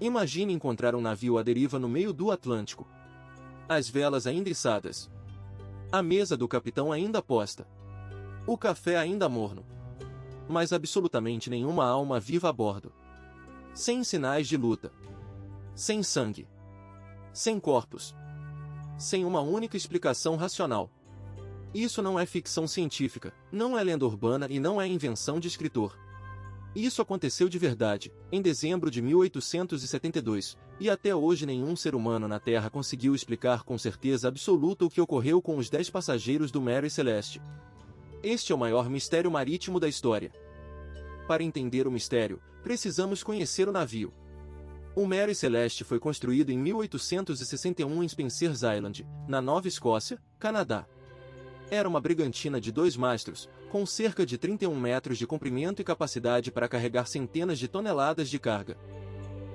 Imagine encontrar um navio à deriva no meio do Atlântico. As velas ainda içadas. A mesa do capitão ainda posta. O café ainda morno. Mas absolutamente nenhuma alma viva a bordo. Sem sinais de luta. Sem sangue. Sem corpos. Sem uma única explicação racional. Isso não é ficção científica, não é lenda urbana e não é invenção de escritor. Isso aconteceu de verdade, em dezembro de 1872, e até hoje nenhum ser humano na Terra conseguiu explicar com certeza absoluta o que ocorreu com os 10 passageiros do Mary Celeste. Este é o maior mistério marítimo da história. Para entender o mistério, precisamos conhecer o navio. O Mary Celeste foi construído em 1861 em Spencer's Island, na Nova Escócia, Canadá. Era uma brigantina de 2 mastros, com cerca de 31 metros de comprimento e capacidade para carregar centenas de toneladas de carga.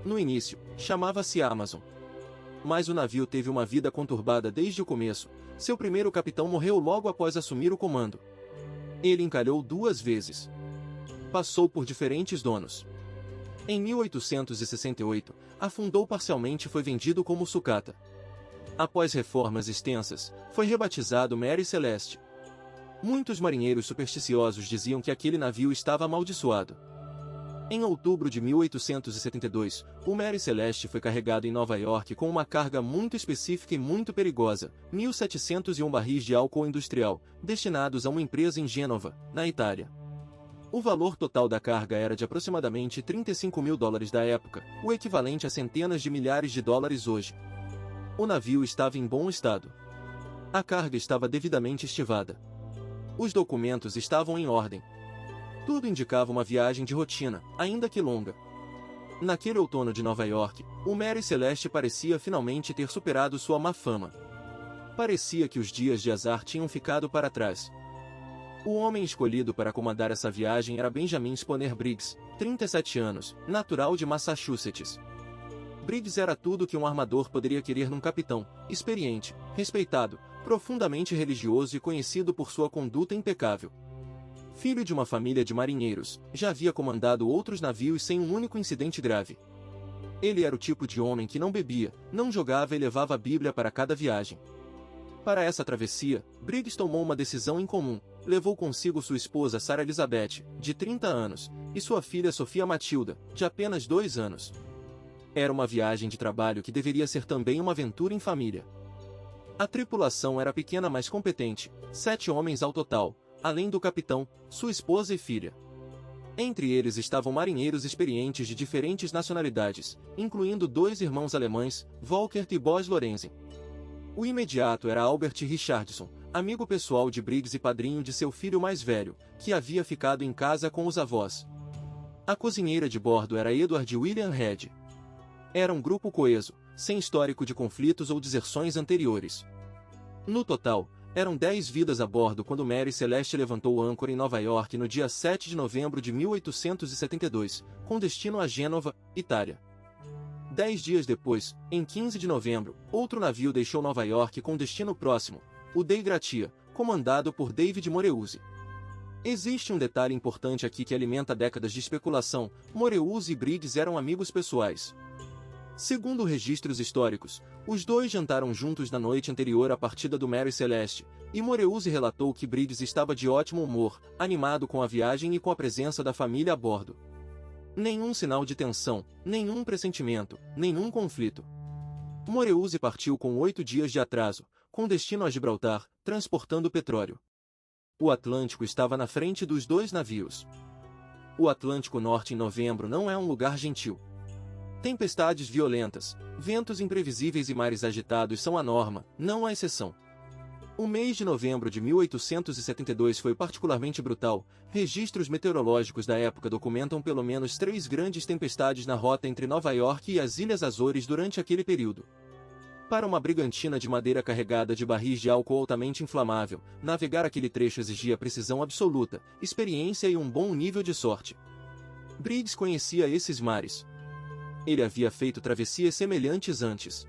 No início, chamava-se Amazon. Mas o navio teve uma vida conturbada desde o começo. Seu primeiro capitão morreu logo após assumir o comando. Ele encalhou 2 vezes. Passou por diferentes donos. Em 1868, afundou parcialmente e foi vendido como sucata. Após reformas extensas, foi rebatizado Mary Celeste. Muitos marinheiros supersticiosos diziam que aquele navio estava amaldiçoado. Em outubro de 1872, o Mary Celeste foi carregado em Nova York com uma carga muito específica e muito perigosa, 1.701 barris de álcool industrial, destinados a uma empresa em Gênova, na Itália. O valor total da carga era de aproximadamente $35.000 da época, o equivalente a centenas de milhares de dólares hoje. O navio estava em bom estado. A carga estava devidamente estivada. Os documentos estavam em ordem. Tudo indicava uma viagem de rotina, ainda que longa. Naquele outono de Nova York, o Mary Celeste parecia finalmente ter superado sua má fama. Parecia que os dias de azar tinham ficado para trás. O homem escolhido para comandar essa viagem era Benjamin Sponer Briggs, 37 anos, natural de Massachusetts. Briggs era tudo que um armador poderia querer num capitão: experiente, respeitado, profundamente religioso e conhecido por sua conduta impecável. Filho de uma família de marinheiros, já havia comandado outros navios sem um único incidente grave. Ele era o tipo de homem que não bebia, não jogava e levava a Bíblia para cada viagem. Para essa travessia, Briggs tomou uma decisão incomum. Levou consigo sua esposa Sarah Elizabeth, de 30 anos, e sua filha Sofia Matilda, de apenas 2 anos. Era uma viagem de trabalho que deveria ser também uma aventura em família. A tripulação era pequena mas competente, 7 homens ao total, além do capitão, sua esposa e filha. Entre eles estavam marinheiros experientes de diferentes nacionalidades, incluindo 2 irmãos alemães, Volkert e Bos Lorenzen. O imediato era Albert Richardson, amigo pessoal de Briggs e padrinho de seu filho mais velho, que havia ficado em casa com os avós. A cozinheira de bordo era Edward William Head. Era um grupo coeso, sem histórico de conflitos ou deserções anteriores. No total, eram 10 vidas a bordo quando Mary Celeste levantou âncora em Nova York no dia 7 de novembro de 1872, com destino a Gênova, Itália. 10 dias depois, em 15 de novembro, outro navio deixou Nova York com destino próximo, o Dei Gratia, comandado por David Moreuzi. Existe um detalhe importante aqui que alimenta décadas de especulação: Moreuzi e Briggs eram amigos pessoais. Segundo registros históricos, os dois jantaram juntos na noite anterior à partida do Mary Celeste, e Moreuzi relatou que Briggs estava de ótimo humor, animado com a viagem e com a presença da família a bordo. Nenhum sinal de tensão, nenhum pressentimento, nenhum conflito. Moreuzi partiu com 8 dias de atraso, com destino a Gibraltar, transportando petróleo. O Atlântico estava na frente dos 2 navios. O Atlântico Norte em novembro não é um lugar gentil. Tempestades violentas, ventos imprevisíveis e mares agitados são a norma, não a exceção. O mês de novembro de 1872 foi particularmente brutal. Registros meteorológicos da época documentam pelo menos 3 grandes tempestades na rota entre Nova York e as Ilhas Azores durante aquele período. Para uma brigantina de madeira carregada de barris de álcool altamente inflamável, navegar aquele trecho exigia precisão absoluta, experiência e um bom nível de sorte. Briggs conhecia esses mares. Ele havia feito travessias semelhantes antes.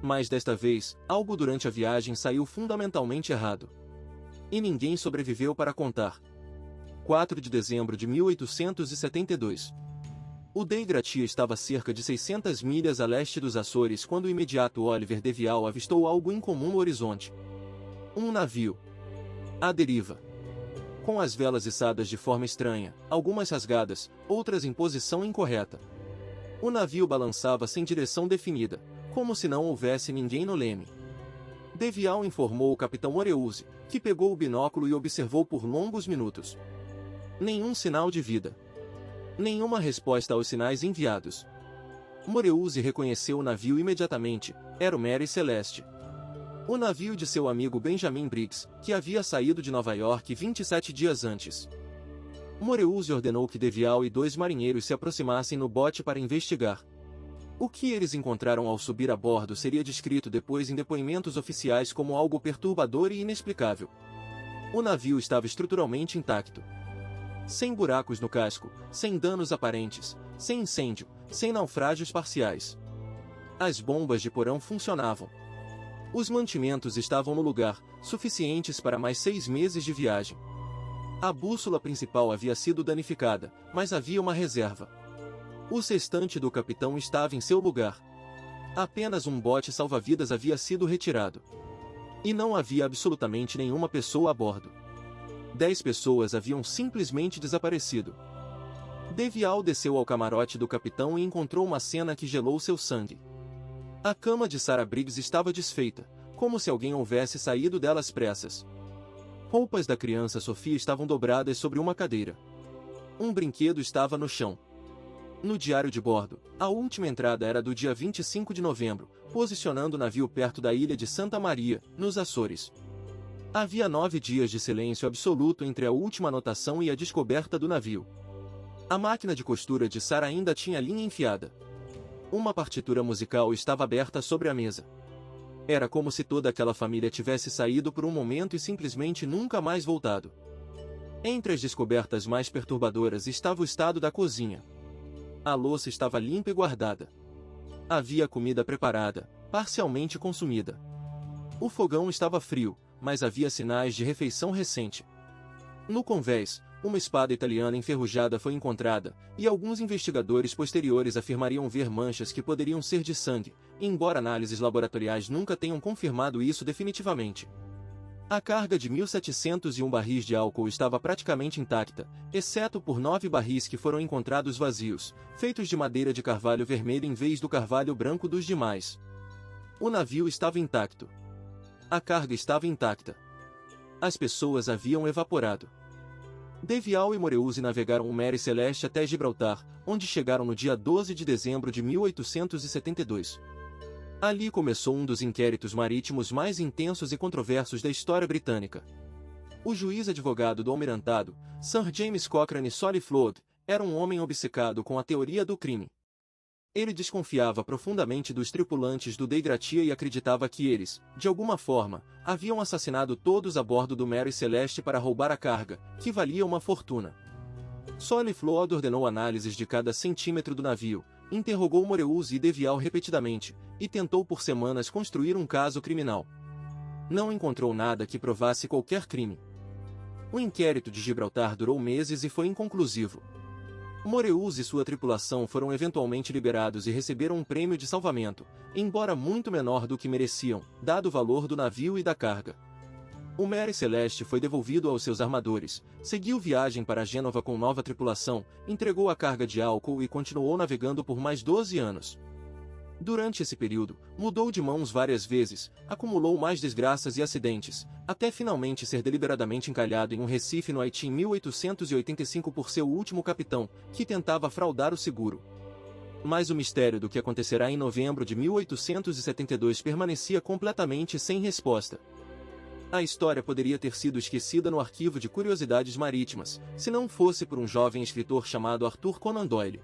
Mas desta vez, algo durante a viagem saiu fundamentalmente errado. E ninguém sobreviveu para contar. 4 de dezembro de 1872. O Dei Gratia estava a cerca de 600 milhas a leste dos Açores quando o imediato Oliver Devial avistou algo incomum no horizonte. Um navio. À deriva. Com as velas içadas de forma estranha, algumas rasgadas, outras em posição incorreta. O navio balançava sem direção definida, como se não houvesse ninguém no leme. Devial informou o capitão Moreuze, que pegou o binóculo e observou por longos minutos. Nenhum sinal de vida. Nenhuma resposta aos sinais enviados. Moreuze reconheceu o navio imediatamente, era o Mary Celeste. O navio de seu amigo Benjamin Briggs, que havia saído de Nova York 27 dias antes. Moreuze ordenou que Devial e 2 marinheiros se aproximassem no bote para investigar. O que eles encontraram ao subir a bordo seria descrito depois em depoimentos oficiais como algo perturbador e inexplicável. O navio estava estruturalmente intacto. Sem buracos no casco, sem danos aparentes, sem incêndio, sem naufrágios parciais. As bombas de porão funcionavam. Os mantimentos estavam no lugar, suficientes para mais 6 meses de viagem. A bússola principal havia sido danificada, mas havia uma reserva. O sextante do capitão estava em seu lugar. Apenas um bote salva-vidas havia sido retirado. E não havia absolutamente nenhuma pessoa a bordo. 10 pessoas haviam simplesmente desaparecido. Devial desceu ao camarote do capitão e encontrou uma cena que gelou seu sangue. A cama de Sarah Briggs estava desfeita, como se alguém houvesse saído dela às pressas. Roupas da criança Sophia estavam dobradas sobre uma cadeira. Um brinquedo estava no chão. No diário de bordo, a última entrada era do dia 25 de novembro, posicionando o navio perto da ilha de Santa Maria, nos Açores. Havia 9 dias de silêncio absoluto entre a última anotação e a descoberta do navio. A máquina de costura de Sarah ainda tinha linha enfiada. Uma partitura musical estava aberta sobre a mesa. Era como se toda aquela família tivesse saído por um momento e simplesmente nunca mais voltado. Entre as descobertas mais perturbadoras estava o estado da cozinha. A louça estava limpa e guardada. Havia comida preparada, parcialmente consumida. O fogão estava frio, mas havia sinais de refeição recente. No convés, uma espada italiana enferrujada foi encontrada, e alguns investigadores posteriores afirmariam ver manchas que poderiam ser de sangue, embora análises laboratoriais nunca tenham confirmado isso definitivamente. A carga de 1.701 barris de álcool estava praticamente intacta, exceto por 9 barris que foram encontrados vazios, feitos de madeira de carvalho vermelho em vez do carvalho branco dos demais. O navio estava intacto. A carga estava intacta. As pessoas haviam evaporado. Devial e Moreuze navegaram o Mary Celeste até Gibraltar, onde chegaram no dia 12 de dezembro de 1872. Ali começou um dos inquéritos marítimos mais intensos e controversos da história britânica. O juiz-advogado do Almirantado, Sir James Cochrane Soliflode, era um homem obcecado com a teoria do crime. Ele desconfiava profundamente dos tripulantes do Dei Gratia e acreditava que eles, de alguma forma, haviam assassinado todos a bordo do Mary Celeste para roubar a carga, que valia uma fortuna. Soliflode ordenou análises de cada centímetro do navio, interrogou Moreuze e Devial repetidamente, e tentou por semanas construir um caso criminal. Não encontrou nada que provasse qualquer crime. O inquérito de Gibraltar durou meses e foi inconclusivo. Moreuze e sua tripulação foram eventualmente liberados e receberam um prêmio de salvamento, embora muito menor do que mereciam, dado o valor do navio e da carga. O Mary Celeste foi devolvido aos seus armadores, seguiu viagem para Gênova com nova tripulação, entregou a carga de álcool e continuou navegando por mais 12 anos. Durante esse período, mudou de mãos várias vezes, acumulou mais desgraças e acidentes, até finalmente ser deliberadamente encalhado em um recife no Haiti em 1885 por seu último capitão, que tentava fraudar o seguro. Mas o mistério do que acontecerá em novembro de 1872 permanecia completamente sem resposta. A história poderia ter sido esquecida no arquivo de curiosidades marítimas, se não fosse por um jovem escritor chamado Arthur Conan Doyle.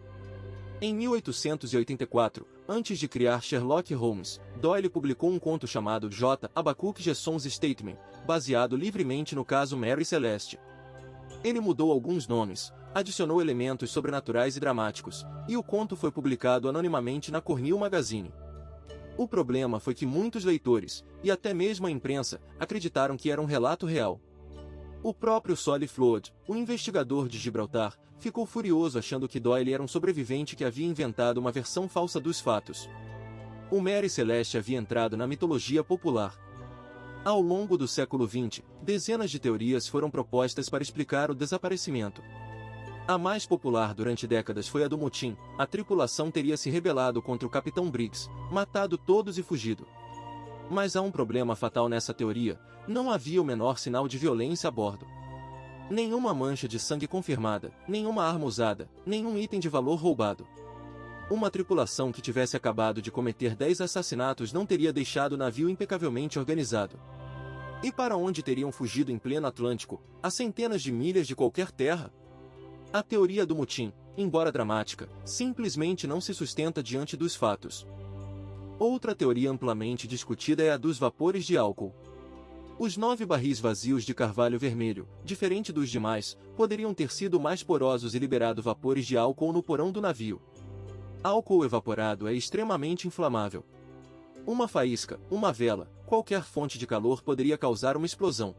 Em 1884, antes de criar Sherlock Holmes, Doyle publicou um conto chamado J. Habakkuk Jesson's Statement, baseado livremente no caso Mary Celeste. Ele mudou alguns nomes, adicionou elementos sobrenaturais e dramáticos, e o conto foi publicado anonimamente na Cornhill Magazine. O problema foi que muitos leitores, e até mesmo a imprensa, acreditaram que era um relato real. O próprio Soliflode, o investigador de Gibraltar, ficou furioso achando que Doyle era um sobrevivente que havia inventado uma versão falsa dos fatos. O Mary Celeste havia entrado na mitologia popular. Ao longo do século XX, dezenas de teorias foram propostas para explicar o desaparecimento. A mais popular durante décadas foi a do motim. A tripulação teria se rebelado contra o Capitão Briggs, matado todos e fugido. Mas há um problema fatal nessa teoria: não havia o menor sinal de violência a bordo. Nenhuma mancha de sangue confirmada, nenhuma arma usada, nenhum item de valor roubado. Uma tripulação que tivesse acabado de cometer 10 assassinatos não teria deixado o navio impecavelmente organizado. E para onde teriam fugido em pleno Atlântico, a centenas de milhas de qualquer terra? A teoria do motim, embora dramática, simplesmente não se sustenta diante dos fatos. Outra teoria amplamente discutida é a dos vapores de álcool. Os 9 barris vazios de carvalho vermelho, diferente dos demais, poderiam ter sido mais porosos e liberado vapores de álcool no porão do navio. Álcool evaporado é extremamente inflamável. Uma faísca, uma vela, qualquer fonte de calor poderia causar uma explosão.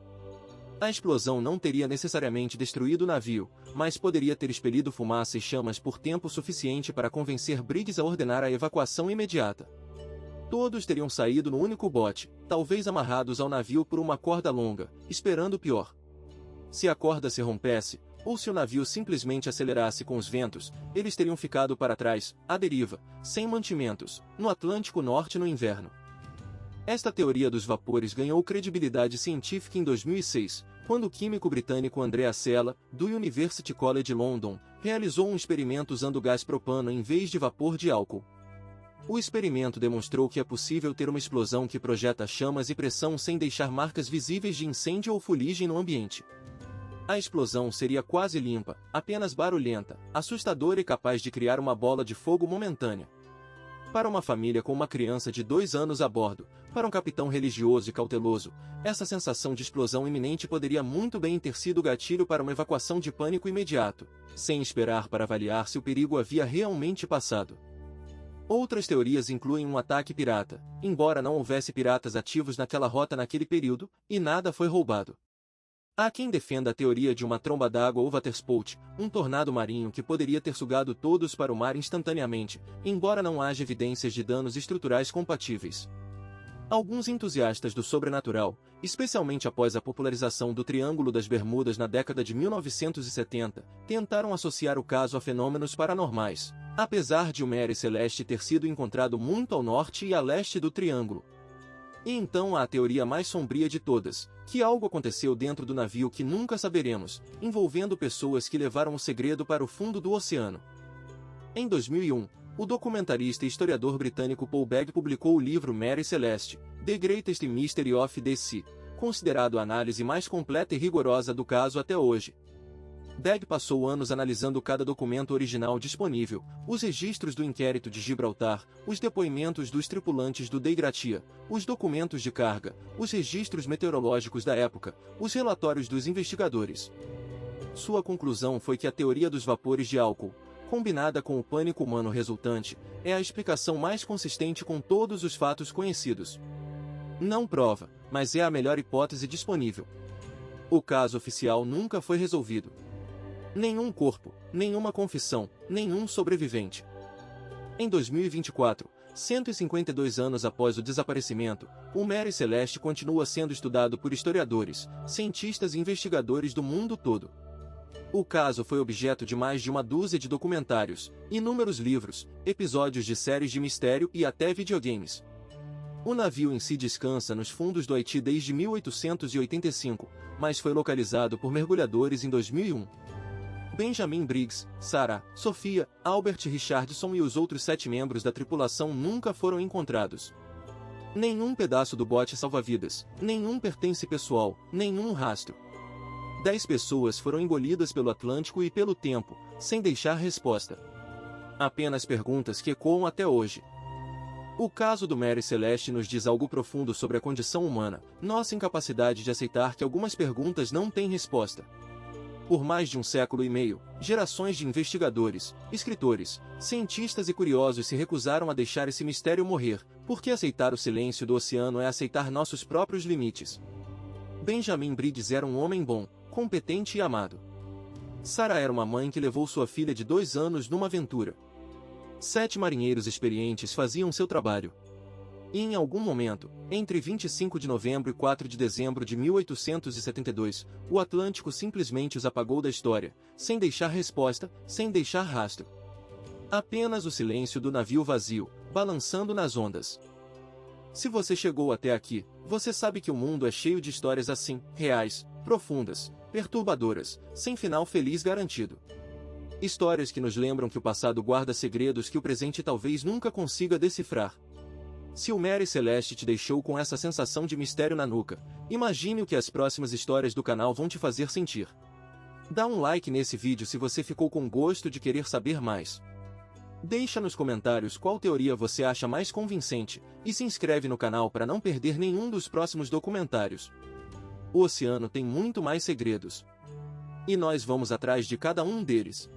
A explosão não teria necessariamente destruído o navio, mas poderia ter expelido fumaça e chamas por tempo suficiente para convencer Briggs a ordenar a evacuação imediata. Todos teriam saído no único bote, talvez amarrados ao navio por uma corda longa, esperando o pior. Se a corda se rompesse, ou se o navio simplesmente acelerasse com os ventos, eles teriam ficado para trás, à deriva, sem mantimentos, no Atlântico Norte no inverno. Esta teoria dos vapores ganhou credibilidade científica em 2006, quando o químico britânico Andrea Sella, do University College London, realizou um experimento usando gás propano em vez de vapor de álcool. O experimento demonstrou que é possível ter uma explosão que projeta chamas e pressão sem deixar marcas visíveis de incêndio ou fuligem no ambiente. A explosão seria quase limpa, apenas barulhenta, assustadora e capaz de criar uma bola de fogo momentânea. Para uma família com uma criança de 2 anos a bordo, para um capitão religioso e cauteloso, essa sensação de explosão iminente poderia muito bem ter sido o gatilho para uma evacuação de pânico imediato, sem esperar para avaliar se o perigo havia realmente passado. Outras teorias incluem um ataque pirata, embora não houvesse piratas ativos naquela rota naquele período, e nada foi roubado. Há quem defenda a teoria de uma tromba d'água ou waterspout, um tornado marinho que poderia ter sugado todos para o mar instantaneamente, embora não haja evidências de danos estruturais compatíveis. Alguns entusiastas do sobrenatural, especialmente após a popularização do Triângulo das Bermudas na década de 1970, tentaram associar o caso a fenômenos paranormais, apesar de o Mary Celeste ter sido encontrado muito ao norte e a leste do Triângulo. E então há a teoria mais sombria de todas, que algo aconteceu dentro do navio que nunca saberemos, envolvendo pessoas que levaram o segredo para o fundo do oceano. Em 2001, o documentarista e historiador britânico Paul Begg publicou o livro Mary Celeste, The Greatest Mystery of the Sea, considerado a análise mais completa e rigorosa do caso até hoje. Begg passou anos analisando cada documento original disponível, os registros do inquérito de Gibraltar, os depoimentos dos tripulantes do Dei Gratia, os documentos de carga, os registros meteorológicos da época, os relatórios dos investigadores. Sua conclusão foi que a teoria dos vapores de álcool, combinada com o pânico humano resultante, é a explicação mais consistente com todos os fatos conhecidos. Não prova, mas é a melhor hipótese disponível. O caso oficial nunca foi resolvido. Nenhum corpo, nenhuma confissão, nenhum sobrevivente. Em 2024, 152 anos após o desaparecimento, o Mary Celeste continua sendo estudado por historiadores, cientistas e investigadores do mundo todo. O caso foi objeto de mais de uma dúzia de documentários, inúmeros livros, episódios de séries de mistério e até videogames. O navio em si descansa nos fundos do Haiti desde 1885, mas foi localizado por mergulhadores em 2001. Benjamin Briggs, Sarah, Sophia, Albert Richardson e os outros 7 membros da tripulação nunca foram encontrados. Nenhum pedaço do bote salva-vidas, nenhum pertence pessoal, nenhum rastro. 10 pessoas foram engolidas pelo Atlântico e pelo tempo, sem deixar resposta. Apenas perguntas que ecoam até hoje. O caso do Mary Celeste nos diz algo profundo sobre a condição humana, nossa incapacidade de aceitar que algumas perguntas não têm resposta. Por mais de 1 século e meio, gerações de investigadores, escritores, cientistas e curiosos se recusaram a deixar esse mistério morrer, porque aceitar o silêncio do oceano é aceitar nossos próprios limites. Benjamin Briggs era um homem bom, competente e amado. Sarah era uma mãe que levou sua filha de 2 anos numa aventura. 7 marinheiros experientes faziam seu trabalho. E em algum momento, entre 25 de novembro e 4 de dezembro de 1872, o Atlântico simplesmente os apagou da história, sem deixar resposta, sem deixar rastro. Apenas o silêncio do navio vazio, balançando nas ondas. Se você chegou até aqui, você sabe que o mundo é cheio de histórias assim, reais, profundas, perturbadoras, sem final feliz garantido. Histórias que nos lembram que o passado guarda segredos que o presente talvez nunca consiga decifrar. Se o Mary Celeste te deixou com essa sensação de mistério na nuca, imagine o que as próximas histórias do canal vão te fazer sentir. Dá um like nesse vídeo se você ficou com gosto de querer saber mais. Deixa nos comentários qual teoria você acha mais convincente, e se inscreve no canal para não perder nenhum dos próximos documentários. O oceano tem muito mais segredos. E nós vamos atrás de cada um deles.